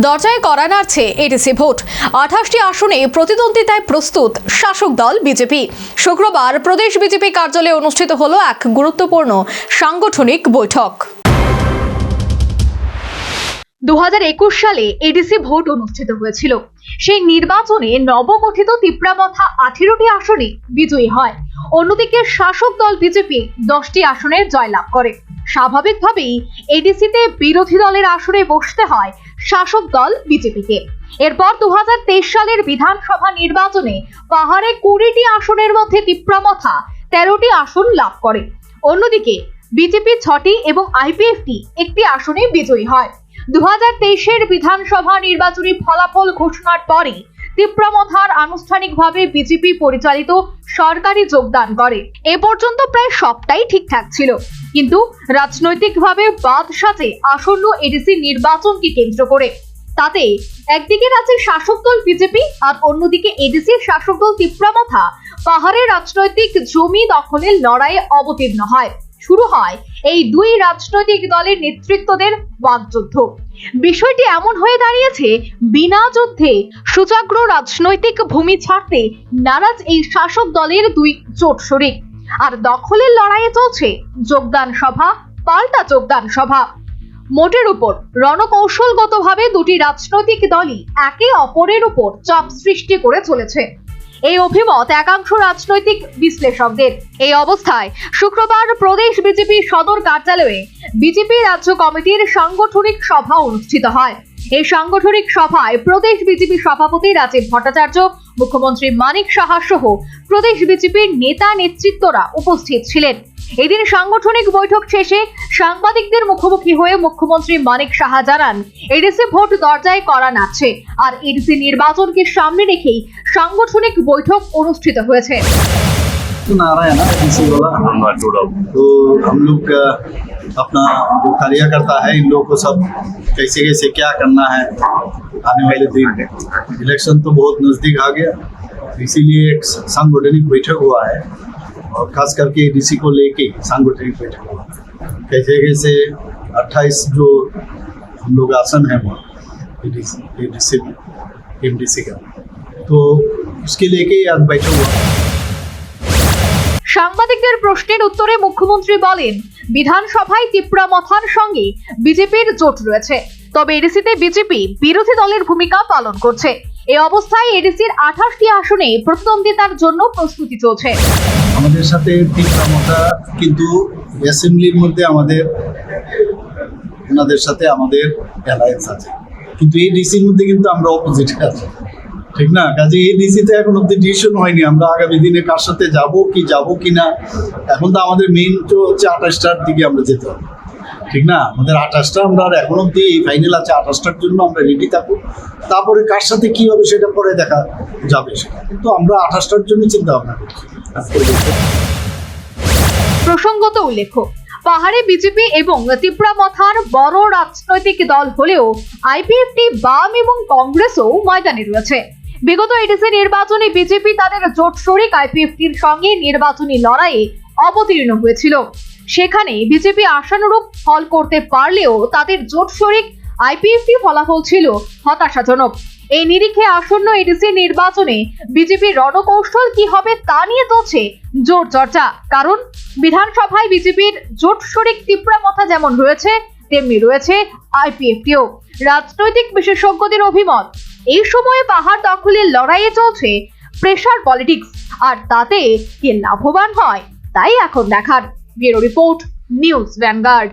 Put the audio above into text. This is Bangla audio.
দরজায় কড়া নাড়ছে এডিসি ভোট। 28টি আসনে প্রতিদ্বন্দ্বিতায় প্রস্তুত শাসক দল বিজেপি। শুক্রবার প্রদেশ বিজেপি কার্যালয়ে অনুষ্ঠিত হলো এক গুরুত্বপূর্ণ সাংগঠনিক বৈঠক। 2021 সালে এডিসি ভোট অনুষ্ঠিত হয়েছিল। সেই নির্বাচনে নবগঠিত তিপ্রামথা 18টি আসনে বিজয়ী হয়। অন্যদিকে শাসক দল বিজেপি 10টি আসনে জয়লাভ করে। স্বাভাবিকভাবেই এডিসিতে বিরোধী দলের আসনে বসতে হয় শাসক দল বিজেপিকে। এরপর 2023 সালের বিধানসভা নির্বাচনে পাহাড়ে 20টি আসনের মধ্যে তিপ্রামথা 13টি আসন লাভ করে। অন্যদিকে বিজেপি 6টি এবং আইপিএফটি একটি আসনে বিজয়ী হয়। 2023-এর বিধানসভা নির্বাচনী ফলাফল ঘোষণার পরে তিপ্রামথার আনুষ্ঠানিকভাবে বিজেপি পরিচালিত সরকারি যোগদান করে। এ পর্যন্ত প্রায় সবটাই ঠিকঠাক ছিল, কিন্তু রাজনৈতিকভাবে বাদ সাজে আসন্ন এডিসি নির্বাচনকে কেন্দ্র করে। তাতে একদিকে রাজ্যের শাসক দল বিজেপি আর অন্যদিকে এডিসির শাসক দল তিপ্রামথা পাহাড়ের রাজনৈতিক জমি দখলের লড়াইয়ে অবতীর্ণ হয়। শুরু হয় এই দুই রাজনৈতিক দলের নেতৃত্বদের বাকযুদ্ধ। বিষয়টি এমন হয়ে দাঁড়িয়েছে, বিনা যুদ্ধে সুচাগ্র রাজনৈতিক ভূমি ছাড়তে নারাজ এই শাসক দলের দুই জোট শরিক। আর দখলের লড়াইয়ে চলছে যোগদান সভা পাল্টা যোগদান সভা। মোটের উপর রণকৌশলগতভাবে দুটি রাজনৈতিক দলই একে অপরের উপর চাপ সৃষ্টি করে চলেছে, এই অভিমত একাংশ রাজনৈতিক বিশ্লেষকদের। এই অবস্থায় শুক্রবার প্রদেশ বিজেপি সদর কার্যালয়ে বিজেপি রাজ্য কমিটির সাংগঠনিক সভা অনুষ্ঠিত হয়। এই সাংগঠনিক সভায় প্রদেশ বিজেপি সভাপতি রাজীব ভট্টাচার্য, মুখ্যমন্ত্রী মানিক সাহা সহ প্রদেশ বিজেপির নেতা নেতৃত্বরা উপস্থিত ছিলেন। এদিন সাংগঠনিক বৈঠক শেষে সাংবাদিকদের মুখোমুখি হয়ে মুখ্যমন্ত্রী মানিক সাহা জানান, এডিসি ভোট দরজায় কড়া নাড়ছে আর এডিসি নির্বাচনকে সামনে রেখেই সাংগঠনিক বৈঠক অনুষ্ঠিত হয়েছে। नारा है ना एडीसी वाला, तो हम लोग अपना जो कार्यकर्ता है इन लोगों को सब कैसे कैसे क्या करना है आने वाले दिन। इलेक्शन तो बहुत नजदीक आ गया, इसीलिए एक सांगठनिक बैठक हुआ है और खास करके एडीसी को लेके सांगठनिक बैठक हुआ। कैसे कैसे 28 जो हम लोग आसन है वहाँ एडीसी का, तो उसके लेके आज बैठक हुआ। সাংবাদিকদের প্রশ্নের উত্তরে মুখ্যমন্ত্রী বলেন, বিধানসভায় তিপ্রামথার সঙ্গে বিজেপির জোট রয়েছে, তবে এডিসিতে বিজেপি বিরোধী দলের ভূমিকা পালন করছে। এই অবস্থায় এডিসির 28টি আসনে প্রতিদ্বন্দ্বিতার জন্য প্রস্তুতি চলছে। আমাদের সাথে তিপ্রামথা কিন্তু অ্যাসেম্বলির মধ্যে ওনাদের সাথে আমাদের অ্যালায়েন্স আছে, কিন্তু এই ডিসির মধ্যে কিন্তু আমরা অপোজিটে আছি, ঠিক না? কাজে এই ডিসিতে এখন অব্দি ডিসিশন হয়নি আমরা আগামী দিনে কার সাথে যাবো কি না। এখন তো আমাদের মেইন তো হচ্ছে 28টার দিকে আমরা যেতে হবে, ঠিক না? আমাদের 28টা আমরা এখন অব্দি এই ফাইনাল আছে, 28টার জন্য আমরা রেডি থাকবো। তারপরে কার সাথে কি হবে সেটা পরে দেখা যাবে, সেটা কিন্তু আমরা 28টার জন্য চিন্তা ভাবনা করছি। প্রসঙ্গত উল্লেখ্য, পাহাড়ে বিজেপি এবং তিপ্রামথার বড় রাজনৈতিক দল হলেও আইপিএফটি, বাম এবং কংগ্রেসও ময়দানে রয়েছে। বিগত এডিসি নির্বাচনে বিজেপি তাদের জোট শরিক আইপিএফটির সঙ্গে নির্বাচনী লড়াইয়ে অবতীর্ণ হয়েছিল। সেখানে বিজেপি আশানুরূপ ফল করতে পারলেও তাদের জোট শরিক আইপিএফটি ফলাফল ছিল হতাশাজনক। এই নিরিখে আসন্ন এডিসি নির্বাচনে বিজেপির রণকৌশল কি হবে তা নিয়ে চলছে জোর চর্চা। কারণ বিধানসভায় বিজেপির জোট শরিক তিপ্রামথা যেমন রয়েছে, তেমনি রয়েছে আইপিএফটিও। রাজনৈতিক বিশেষজ্ঞদের অভিমত, এই সময়ে পাহাড় দখলের লড়াইয়ে চলছে প্রেসার পলিটিক্স, আর তাতে কে লাভবান হয় তাই এখন দেখার। Bureau report, news vanguard.